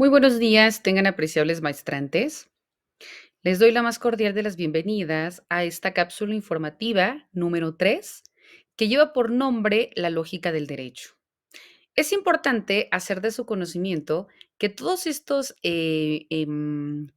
Muy buenos días, tengan apreciables maestrantes. Les doy la más cordial de las bienvenidas a esta cápsula informativa número 3, que lleva por nombre La lógica del derecho. Es importante hacer de su conocimiento que todos estos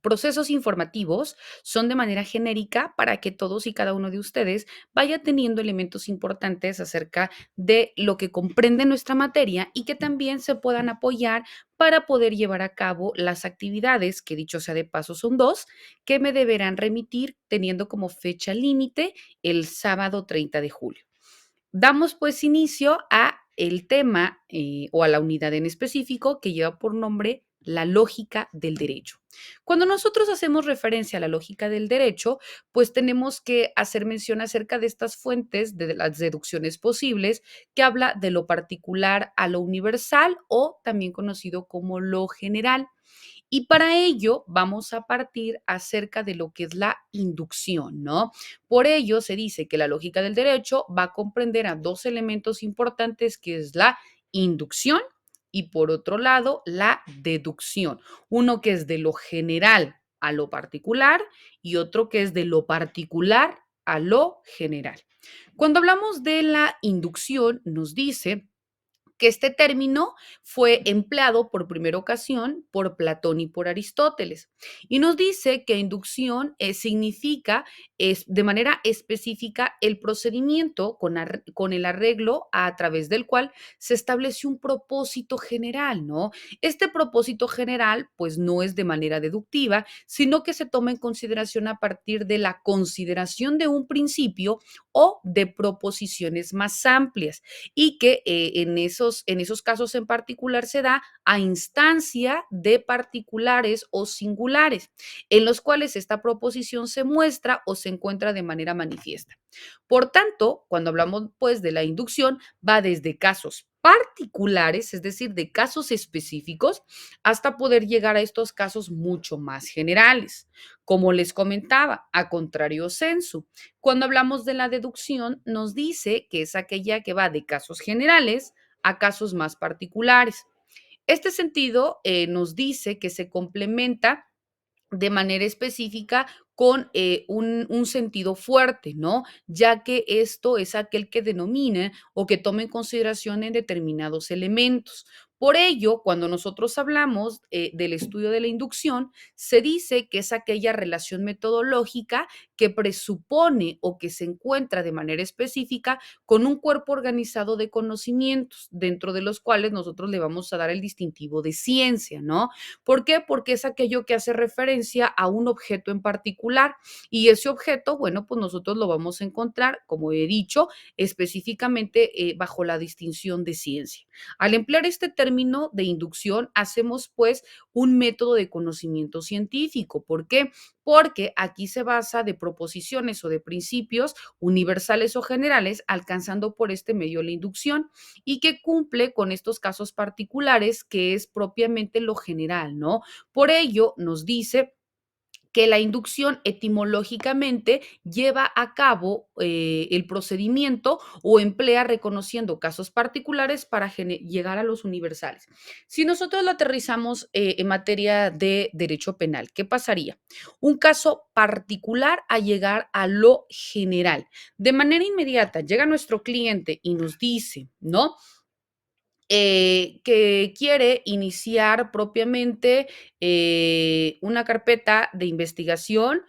procesos informativos son de manera genérica para que todos y cada uno de ustedes vaya teniendo elementos importantes acerca de lo que comprende nuestra materia y que también se puedan apoyar para poder llevar a cabo las actividades, que dicho sea de paso son dos, que me deberán remitir teniendo como fecha límite el sábado 30 de julio. Damos pues inicio a el tema o a la unidad en específico que lleva por nombre la lógica del derecho. Cuando nosotros hacemos referencia a la lógica del derecho, pues tenemos que hacer mención acerca de estas fuentes de las deducciones posibles que habla de lo particular a lo universal o también conocido como lo general. Y para ello vamos a partir acerca de lo que es la inducción, ¿no? Por ello se dice que la lógica del derecho va a comprender a dos elementos importantes, que es la inducción y por otro lado la deducción. Uno que es de lo general a lo particular y otro que es de lo particular a lo general. Cuando hablamos de la inducción, nos dice que este término fue empleado por primera ocasión por Platón y por Aristóteles. Y nos dice que inducción significa de manera específica el procedimiento con el arreglo a través del cual se establece un propósito general, ¿no? Este propósito general, pues no es de manera deductiva, sino que se toma en consideración a partir de la consideración de un principio o de proposiciones más amplias y que en esos casos en particular se da a instancia de particulares o singulares, en los cuales esta proposición se muestra o se encuentra de manera manifiesta. Por tanto, cuando hablamos pues de la inducción, va desde casos particulares, es decir, de casos específicos, hasta poder llegar a estos casos mucho más generales. Como les comentaba, a contrario sensu, cuando hablamos de la deducción, nos dice que es aquella que va de casos generales a casos más particulares. Este sentido nos dice que se complementa de manera específica con un sentido fuerte, ¿no? Ya que esto es aquel que denomina o que toma en consideración en determinados elementos. Por ello, cuando nosotros hablamos del estudio de la inducción, se dice que es aquella relación metodológica que presupone o que se encuentra de manera específica con un cuerpo organizado de conocimientos, dentro de los cuales nosotros le vamos a dar el distintivo de ciencia, ¿no? ¿Por qué? Porque es aquello que hace referencia a un objeto en particular y ese objeto, bueno, pues nosotros lo vamos a encontrar, como he dicho, específicamente bajo la distinción de ciencia. Al emplear este término de inducción, hacemos pues un método de conocimiento científico. ¿Por qué? Porque aquí se basa de proposiciones o de principios universales o generales, alcanzando por este medio la inducción y que cumple con estos casos particulares, que es propiamente lo general, ¿no? Por ello, nos dice que la inducción etimológicamente lleva a cabo el procedimiento o emplea reconociendo casos particulares para llegar a los universales. Si nosotros lo aterrizamos en materia de derecho penal, ¿qué pasaría? Un caso particular a llegar a lo general. De manera inmediata llega nuestro cliente y nos dice, ¿no? Que quiere iniciar propiamente una carpeta de investigación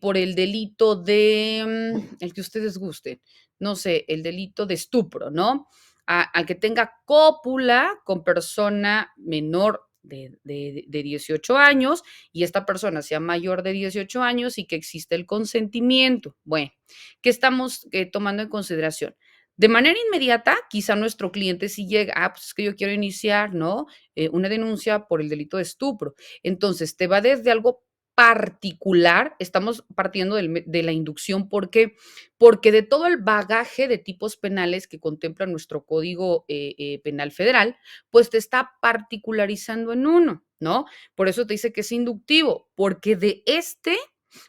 por el delito de, el que ustedes gusten, no sé, el delito de estupro, ¿no? Al que tenga cópula con persona menor de 18 años y esta persona sea mayor de 18 años y que existe el consentimiento. Bueno, ¿qué estamos tomando en consideración? De manera inmediata, quizá nuestro cliente sí llega, pues es que yo quiero iniciar, ¿no? Una denuncia por el delito de estupro. Entonces, te va desde algo particular, estamos partiendo de la inducción, ¿por qué? Porque de todo el bagaje de tipos penales que contempla nuestro Código Penal Federal, pues te está particularizando en uno, ¿no? Por eso te dice que es inductivo, porque de este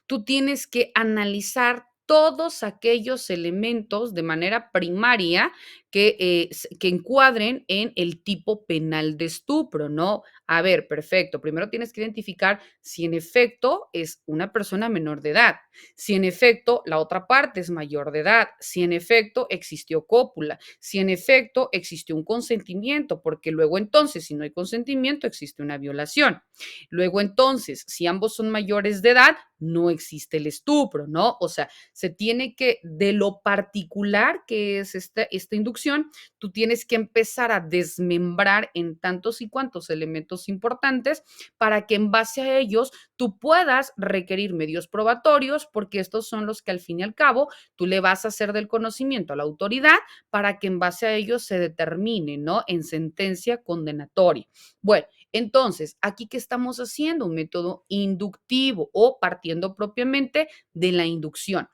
tú tienes que analizar todos aquellos elementos de manera primaria que encuadren en el tipo penal de estupro, ¿no? A ver, perfecto. Primero tienes que identificar si en efecto es una persona menor de edad, si en efecto la otra parte es mayor de edad, si en efecto existió cópula, si en efecto existió un consentimiento, porque luego entonces, si no hay consentimiento, existe una violación. Luego entonces, si ambos son mayores de edad, no existe el estupro, ¿no? O sea, se tiene que, de lo particular que es esta inducción, tú tienes que empezar a desmembrar en tantos y cuantos elementos importantes para que en base a ellos tú puedas requerir medios probatorios, porque estos son los que al fin y al cabo tú le vas a hacer del conocimiento a la autoridad para que en base a ellos se determine, ¿no? En sentencia condenatoria. Bueno, entonces, aquí, ¿qué estamos haciendo? Un método inductivo o partiendo propiamente de la inducción.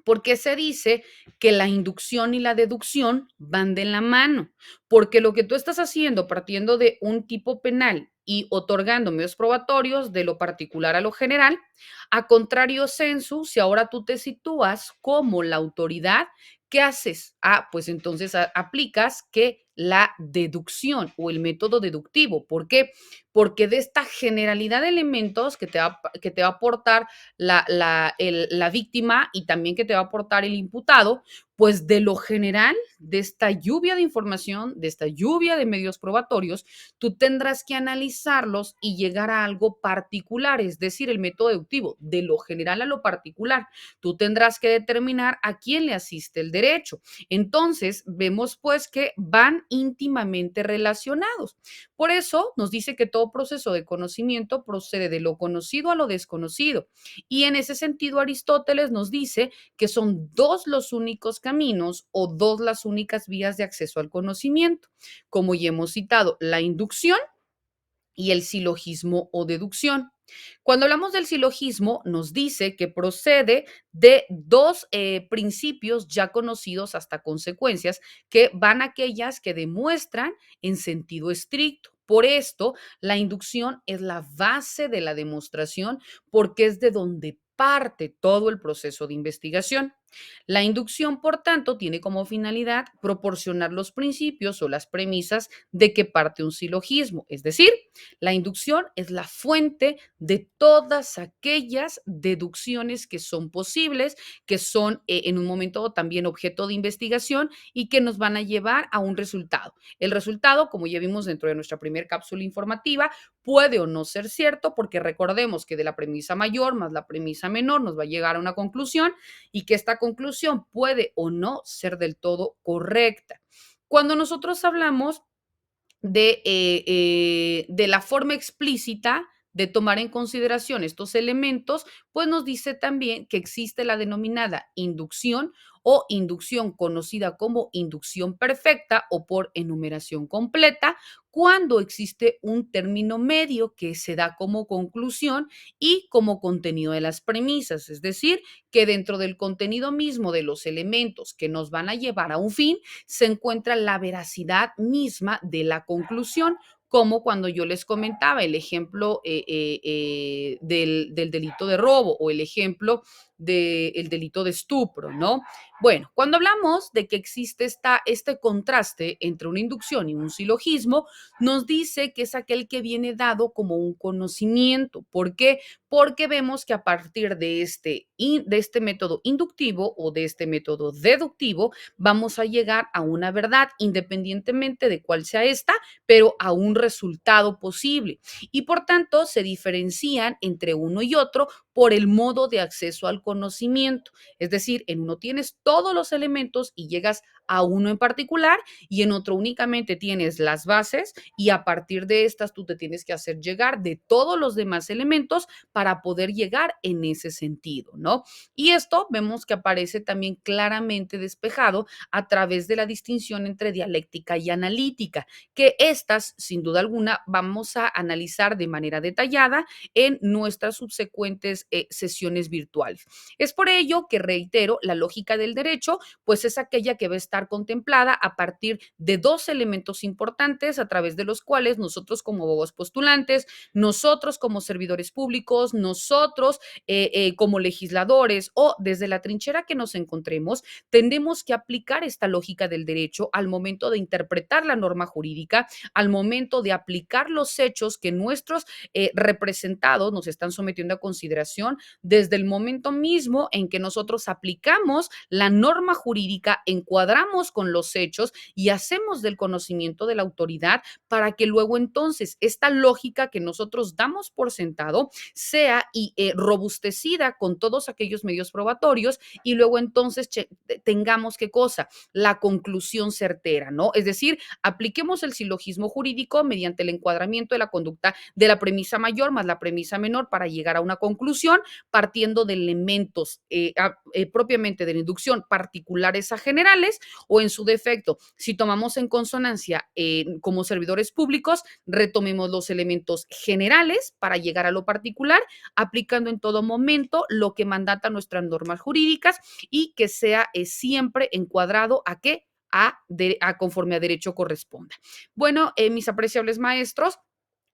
¿Por qué se dice que la inducción y la deducción van de la mano? Porque lo que tú estás haciendo partiendo de un tipo penal y otorgando medios probatorios de lo particular a lo general, a contrario sensu, si ahora tú te sitúas como la autoridad, ¿qué haces? Ah, pues entonces aplicas que la deducción o el método deductivo. ¿Por qué? Porque de esta generalidad de elementos que te va a aportar la víctima y también que te va a aportar el imputado, pues de lo general, de esta lluvia de información, de esta lluvia de medios probatorios, tú tendrás que analizarlos y llegar a algo particular, es decir, el método deductivo, de lo general a lo particular. Tú tendrás que determinar a quién le asiste el derecho. Entonces, vemos pues que van íntimamente relacionados. Por eso nos dice que todo proceso de conocimiento procede de lo conocido a lo desconocido. Y en ese sentido, Aristóteles nos dice que son dos los únicos caminos o dos las únicas vías de acceso al conocimiento, como ya hemos citado, la inducción y el silogismo o deducción. Cuando hablamos del silogismo, nos dice que procede de dos principios ya conocidos hasta consecuencias, que van aquellas que demuestran en sentido estricto. Por esto, la inducción es la base de la demostración porque es de donde parte todo el proceso de investigación. La inducción, por tanto, tiene como finalidad proporcionar los principios o las premisas de que parte un silogismo, es decir, la inducción es la fuente de todas aquellas deducciones que son posibles, que son en un momento también objeto de investigación y que nos van a llevar a un resultado. El resultado, como ya vimos dentro de nuestra primera cápsula informativa, puede o no ser cierto, porque recordemos que de la premisa mayor más la premisa menor nos va a llegar a una conclusión y que esta conclusión puede o no ser del todo correcta. Cuando nosotros hablamos de la forma explícita de tomar en consideración estos elementos, pues nos dice también que existe la denominada inducción o inducción conocida como inducción perfecta o por enumeración completa, cuando existe un término medio que se da como conclusión y como contenido de las premisas, es decir, que dentro del contenido mismo de los elementos que nos van a llevar a un fin, se encuentra la veracidad misma de la conclusión, como cuando yo les comentaba el ejemplo del delito de robo o el ejemplo del delito de estupro, ¿no? Bueno, cuando hablamos de que existe este contraste entre una inducción y un silogismo, nos dice que es aquel que viene dado como un conocimiento. ¿Por qué? Porque vemos que a partir de este método inductivo o de este método deductivo, vamos a llegar a una verdad, independientemente de cuál sea esta, pero a un resultado posible. Y por tanto, se diferencian entre uno y otro por el modo de acceso al conocimiento. Es decir, en uno tienes todos los elementos y llegas a uno en particular y en otro únicamente tienes las bases y a partir de estas tú te tienes que hacer llegar de todos los demás elementos para poder llegar en ese sentido, ¿no? Y esto vemos que aparece también claramente despejado a través de la distinción entre dialéctica y analítica, que estas, sin duda alguna, vamos a analizar de manera detallada en nuestras subsecuentes diferentes sesiones virtuales. Es por ello que reitero, la lógica del derecho, pues es aquella que va a estar contemplada a partir de dos elementos importantes a través de los cuales nosotros como abogados postulantes, nosotros como servidores públicos, nosotros como legisladores o desde la trinchera que nos encontremos, tenemos que aplicar esta lógica del derecho al momento de interpretar la norma jurídica, al momento de aplicar los hechos que nuestros representados nos están sometiendo a consideración desde el momento mismo en que nosotros aplicamos la norma jurídica, encuadramos con los hechos y hacemos del conocimiento de la autoridad para que luego entonces esta lógica que nosotros damos por sentado sea robustecida con todos aquellos medios probatorios y luego entonces tengamos qué cosa, la conclusión certera, ¿no? Es decir, apliquemos el silogismo jurídico mediante el encuadramiento de la conducta de la premisa mayor más la premisa menor para llegar a una conclusión partiendo de elementos propiamente de la inducción particulares a generales o en su defecto, si tomamos en consonancia como servidores públicos, retomemos los elementos generales para llegar a lo particular, aplicando en todo momento lo que mandata nuestras normas jurídicas y que sea siempre encuadrado a qué, a conforme a derecho corresponda. Bueno, mis apreciables maestros,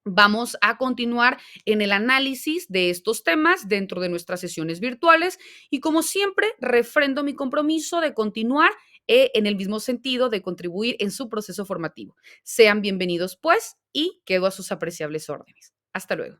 vamos a continuar en el análisis de estos temas dentro de nuestras sesiones virtuales y como siempre, refrendo mi compromiso de continuar en el mismo sentido de contribuir en su proceso formativo. Sean bienvenidos pues y quedo a sus apreciables órdenes. Hasta luego.